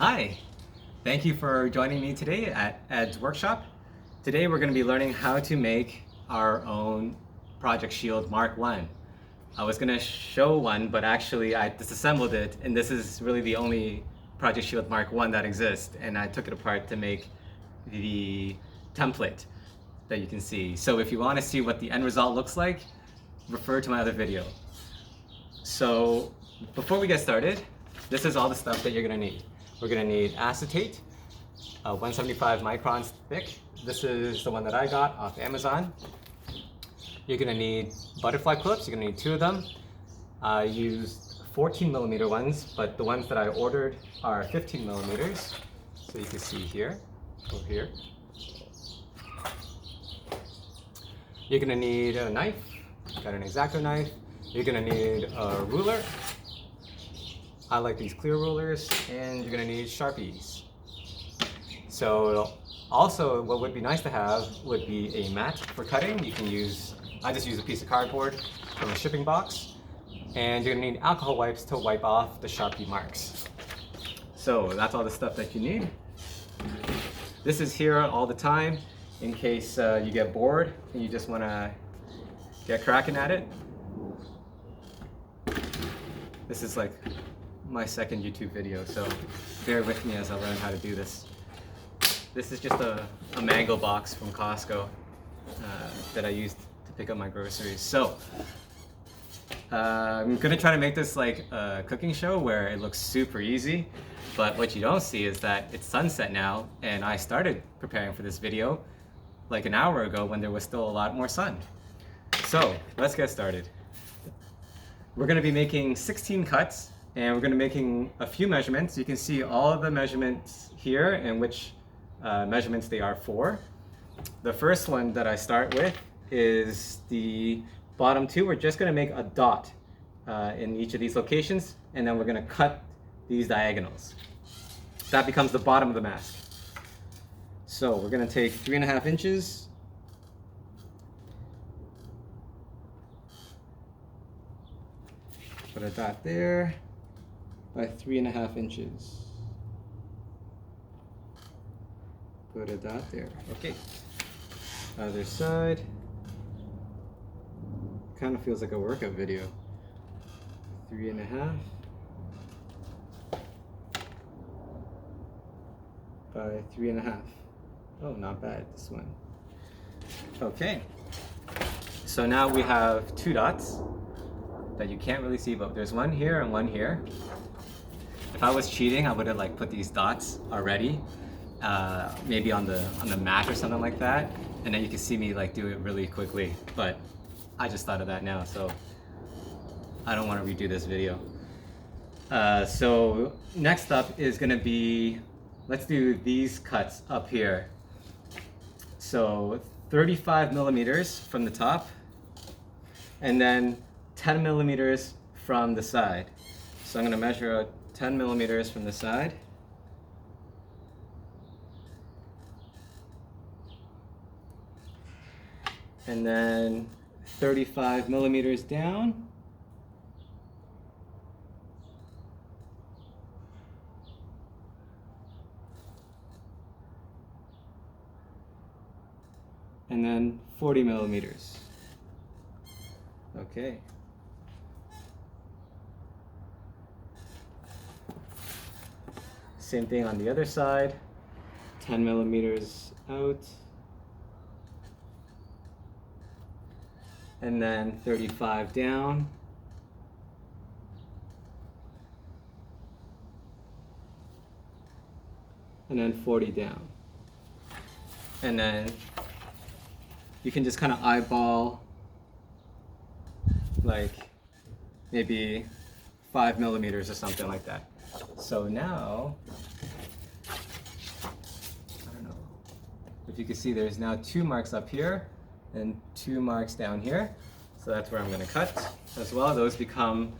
Hi, thank you for joining me today at Ed's workshop. Today we're going to be learning how to make our own Project Shield Mark 1. I was going to show one, but actually I disassembled it, and this is really the only Project Shield Mark 1 that exists, and I took it apart to make the template that you can see. So if you want to see what the end result looks like, refer to my other video. So before we get started, this is all the stuff that you're going to need. We're going to need acetate, 175 microns thick. This is the one that I got off Amazon. You're going to need butterfly clips. You're going to need 2 of them. I used 14 millimeter ones, but the ones that I ordered are 15 millimeters. So you can see here, over here. You're going to need a knife. Got an X-Acto knife. You're going to need a ruler. I like these clear rulers, and you're going to need Sharpies. So also what would be nice to have would be a mat for cutting. You can use, I just use a piece of cardboard from a shipping box, and you're going to need alcohol wipes to wipe off the Sharpie marks. So that's all the stuff that you need. This is here all the time in case you get bored and you just want to get cracking at it. This is like my second YouTube video, so bear with me as I learn how to do this. This is just a mango box from Costco that I used to pick up my groceries. So I'm gonna try to make this like a cooking show where it looks super easy, but what you don't see is that it's sunset now, and I started preparing for this video like an hour ago when there was still a lot more sun. So let's get started. We're gonna be making 16 cuts, and we're going to be making a few measurements. You can see all of the measurements here and which measurements they are for. The first one that I start with is the bottom 2. We're just going to make a dot in each of these locations, and then we're going to cut these diagonals. That becomes the bottom of the mask. So we're going to take 3.5 inches. Put a dot there. By 3.5 inches. Put a dot there. Okay. Other side. Kind of feels like a workout video. 3.5 by 3.5. Oh, not bad, this one. Okay. So now we have 2 dots that you can't really see, but there's one here and one here. If I was cheating, I would have like put these dots already, maybe on the mat or something like that, and then you can see me like do it really quickly. But I just thought of that now, so I don't want to redo this video. So next up is going to be, let's do these cuts up here. So 35 millimeters from the top, and then 10 millimeters from the side. So I'm going to measure out 10 millimeters from the side. And then 35 millimeters down. And then 40 millimeters. Okay. Same thing on the other side, 10 millimeters out, and then 35 down, and then 40 down. And then you can just kind of eyeball like maybe 5 millimeters or something like that. So now, I don't know if you can see, there's now 2 marks up here and 2 marks down here. So that's where I'm going to cut as well. Those become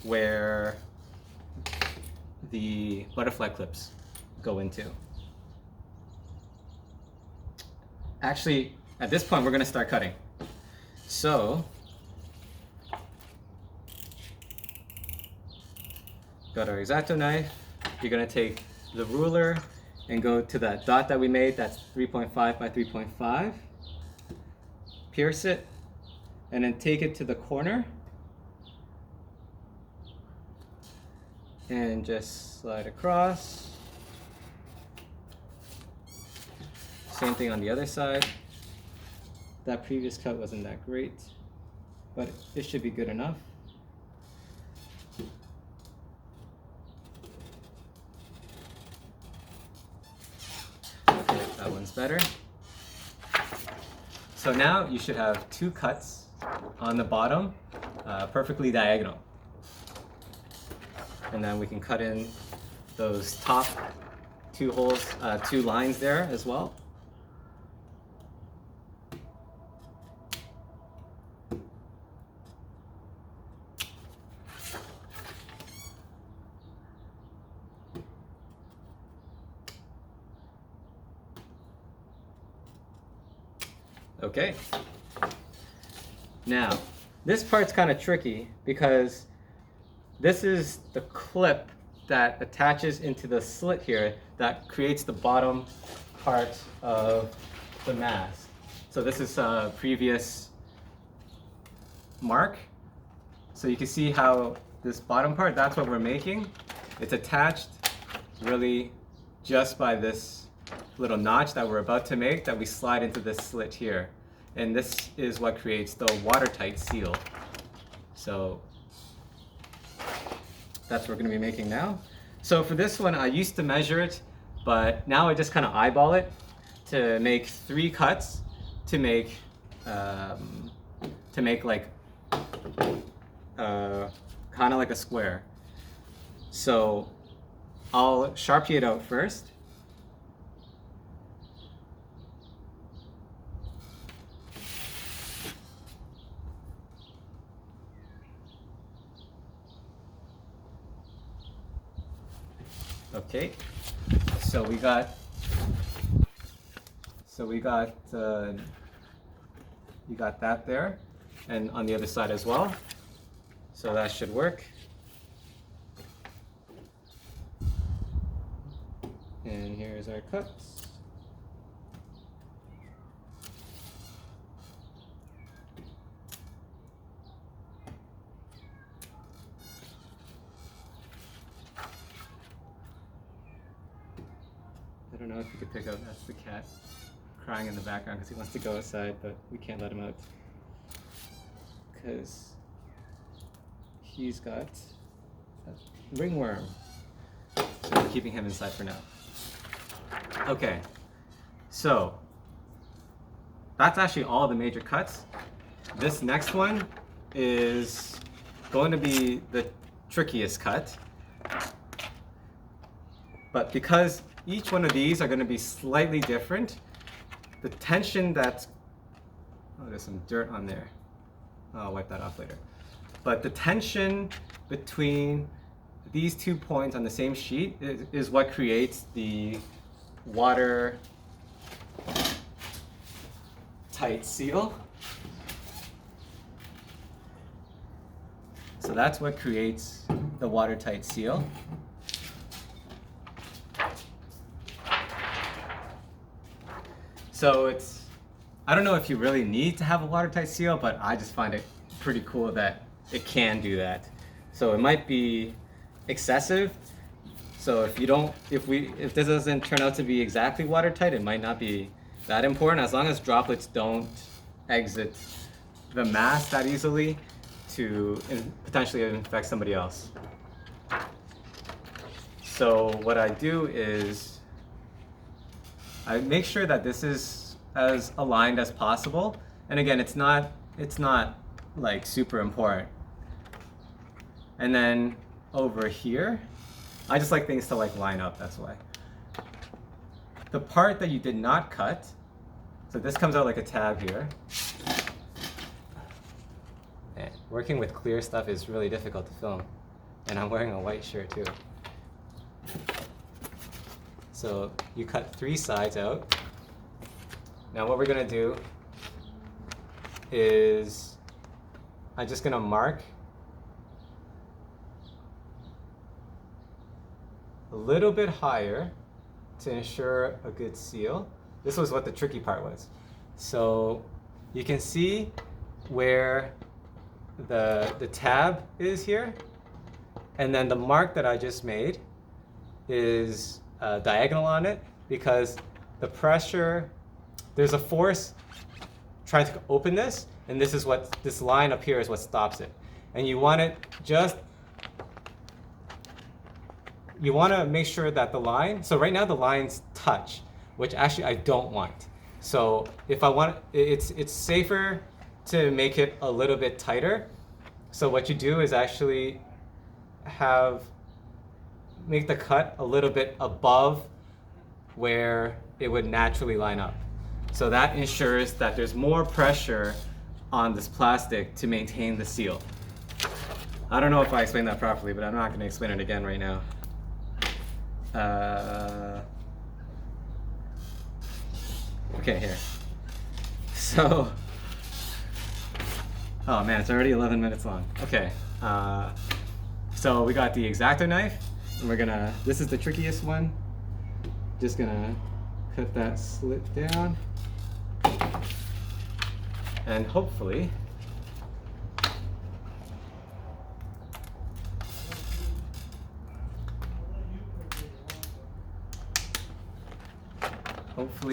where the butterfly clips go into. Actually, at this point, we're going to start cutting. So got our X-Acto knife. You're going to take the ruler and go to that dot that we made, that's 3.5 by 3.5. Pierce it, and then take it to the corner and just slide across. Same thing on the other side. That previous cut wasn't that great, but it should be good enough. Okay, that one's better. So now you should have two cuts on the bottom, perfectly diagonal. And then we can cut in those top two holes, two lines there as well. Okay. Now, this part's kind of tricky because this is the clip that attaches into the slit here that creates the bottom part of the mask. So this is a previous mark. So you can see how this bottom part, that's what we're making. It's attached really just by this little notch that we're about to make that we slide into this slit here. And this is what creates the watertight seal. So that's what we're going to be making now. So for this one, I used to measure it, but now I just kind of eyeball it to make 3 cuts to make like kind of like a square. So I'll Sharpie it out first. Okay, so we got you got that there, and on the other side as well. So that should work. And here's our cuts. I don't know if you could pick up, that's the cat crying in the background because he wants to go outside, but we can't let him out because he's got a ringworm. So we're keeping him inside for now. Okay, so that's actually all the major cuts. This next one is going to be the trickiest cut. But because each one of these are going to be slightly different, the tension that's, oh, there's some dirt on there. I'll wipe that off later. But the tension between these 2 points on the same sheet is what creates the water tight seal. So that's what creates the watertight seal. So it's, I don't know if you really need to have a watertight seal, but I just find it pretty cool that it can do that. So it might be excessive. So if this doesn't turn out to be exactly watertight, it might not be that important, as long as droplets don't exit the mask that easily to potentially infect somebody else. So what I do is I make sure that this is as aligned as possible. And again, it's not like super important. And then over here, I just like things to like line up, that's why. The part that you did not cut, so this comes out like a tab here. Man, working with clear stuff is really difficult to film. And I'm wearing a white shirt too. So you cut 3 sides out. Now what we're gonna do is I'm just gonna mark a little bit higher to ensure a good seal. This was what the tricky part was. So you can see where the tab is here, and then the mark that I just made is diagonal on it because the pressure, there's a force trying to open this, and this line up here is what stops it. And you want it just, you want to make sure that the line, so right now the lines touch, which actually I don't want. So if I want, it's safer to make it a little bit tighter. So what you do is actually make the cut a little bit above where it would naturally line up. So that ensures that there's more pressure on this plastic to maintain the seal. I don't know if I explained that properly, but I'm not going to explain it again right now. Okay, here. So, oh man, it's already 11 minutes long. Okay, so we got the X-Acto knife, and we're gonna, this is the trickiest one. Just gonna cut that slit down, and hopefully,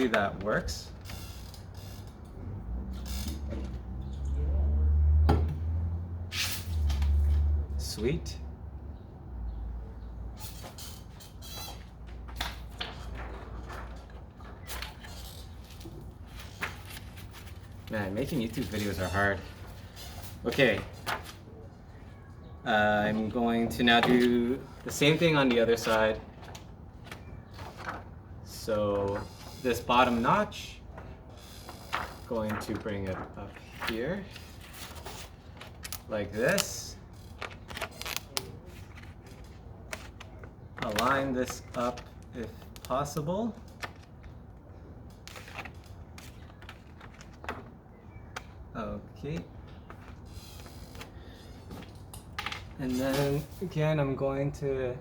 that works. Sweet. Man, making YouTube videos are hard. Okay. I'm going to now do the same thing on the other side. So this bottom notch, going to bring it up here, like this. Align this up if possible. Okay. And then again, I'm going to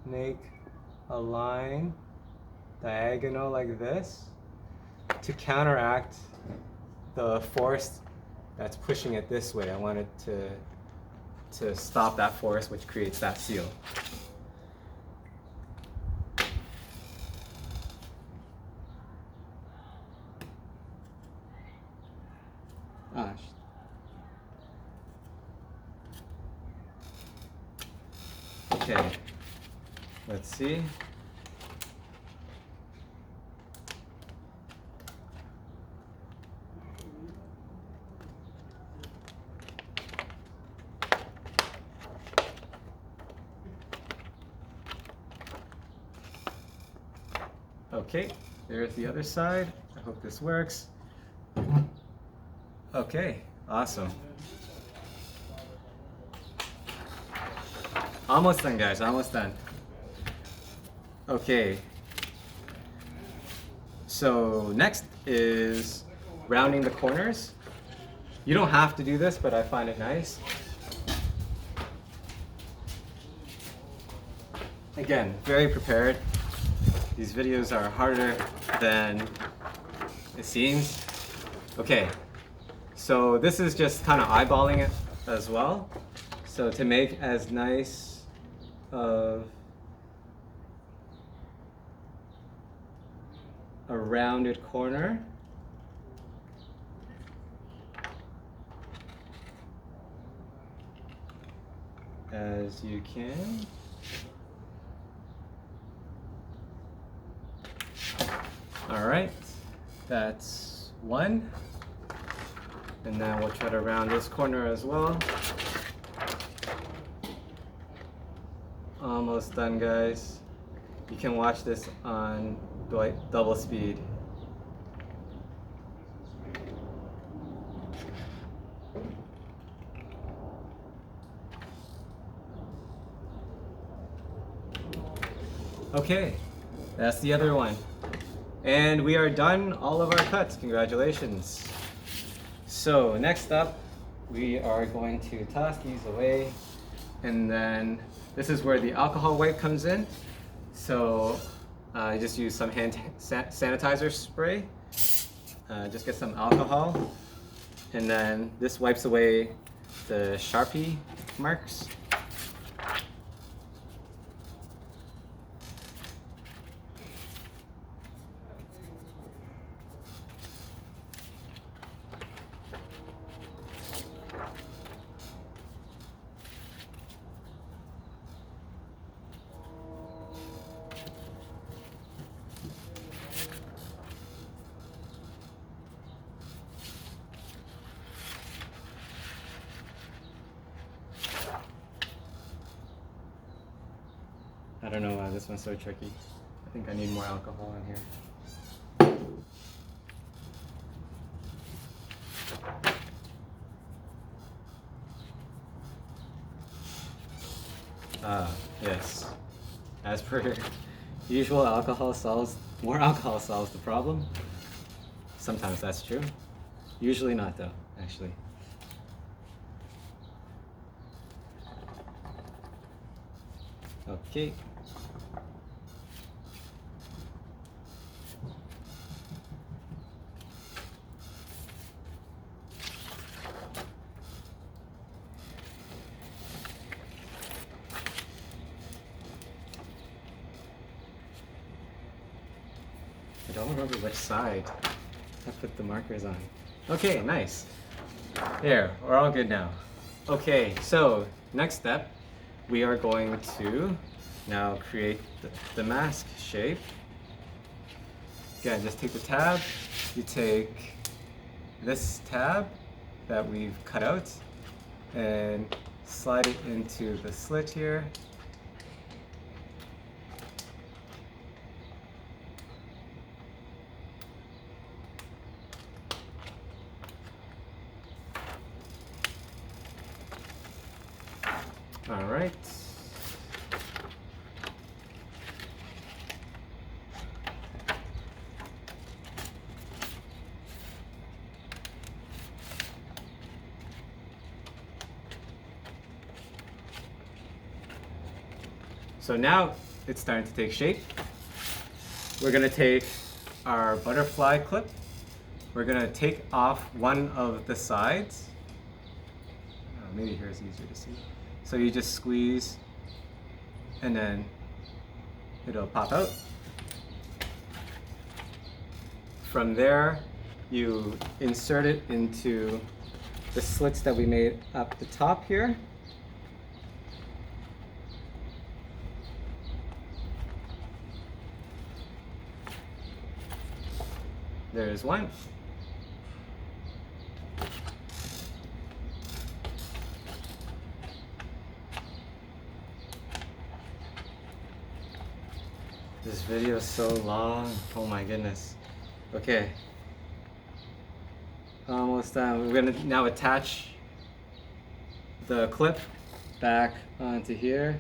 make a line diagonal like this to counteract the force that's pushing it this way. I want it to stop that force which creates that seal. Okay, let's see. Okay, there's the other side. I hope this works. Okay, awesome. Almost done, guys, almost done. Okay. So next is rounding the corners. You don't have to do this, but I find it nice. Again, very prepared. These videos are harder than it seems. Okay, so this is just kind of eyeballing it as well. So to make as nice of a rounded corner as you can. All right, that's one. And then we'll try to round this corner as well. Almost done, guys. You can watch this on double speed. Okay, that's the other one. And we are done all of our cuts. Congratulations. So next up, we are going to toss these away. And then this is where the alcohol wipe comes in. So I just use some hand sanitizer spray. Just get some alcohol, and then this wipes away the Sharpie marks. I don't know why this one's so tricky. I think I need more alcohol in here. Yes. As per usual, more alcohol solves the problem. Sometimes that's true. Usually not though, actually. Okay. I don't remember which side I put the markers on. Okay, nice. There, we're all good now. Okay, so next step, we are going to now create the mask shape. Again, just take the tab, you take this tab that we've cut out and slide it into the slit here. All right. So now it's starting to take shape. We're gonna take our butterfly clip. We're gonna take off one of the sides. Maybe here is easier to see. So you just squeeze and then it'll pop out. From there, you insert it into the slits that we made up the top here. There's one. This video is so long. Oh my goodness. Okay. Almost done. We're gonna now attach the clip back onto here.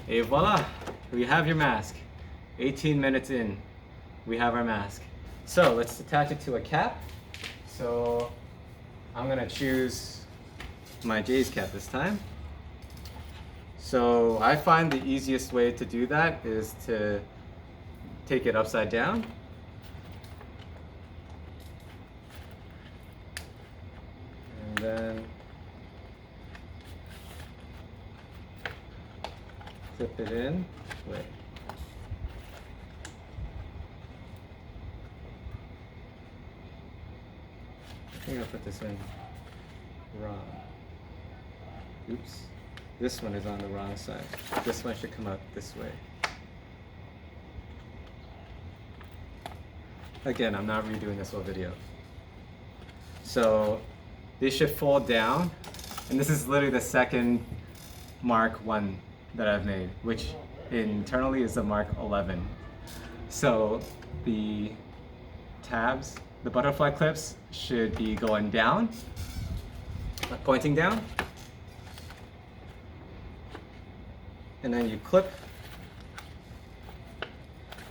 Et voila! We have your mask. 18 minutes in, we have our mask. So let's attach it to a cap. So I'm gonna choose my J's cap this time. So I find the easiest way to do that is to take it upside down. And then clip it in. Wait. I think I put this in wrong. Oops. This one is on the wrong side. This one should come out this way. Again, I'm not redoing this whole video. So they should fold down. And this is literally the second Mark 1 that I've made, which internally is a Mark 11. So the tabs, the butterfly clips should be going down, pointing down. And then you clip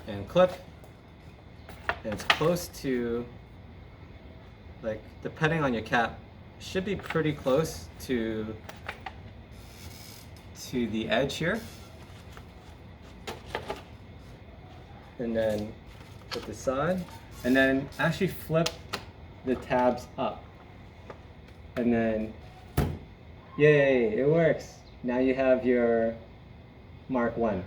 and clip and it's close to, like, depending on your cap, should be pretty close to the edge here. And then put this on, and then actually flip the tabs up. And then, yay, it works. Now you have your Mark 1.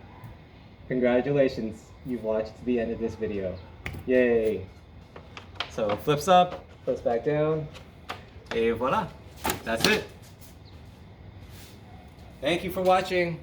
Congratulations, you've watched the end of this video. Yay. So it flips up, flips back down, et voila. That's it. Thank you for watching.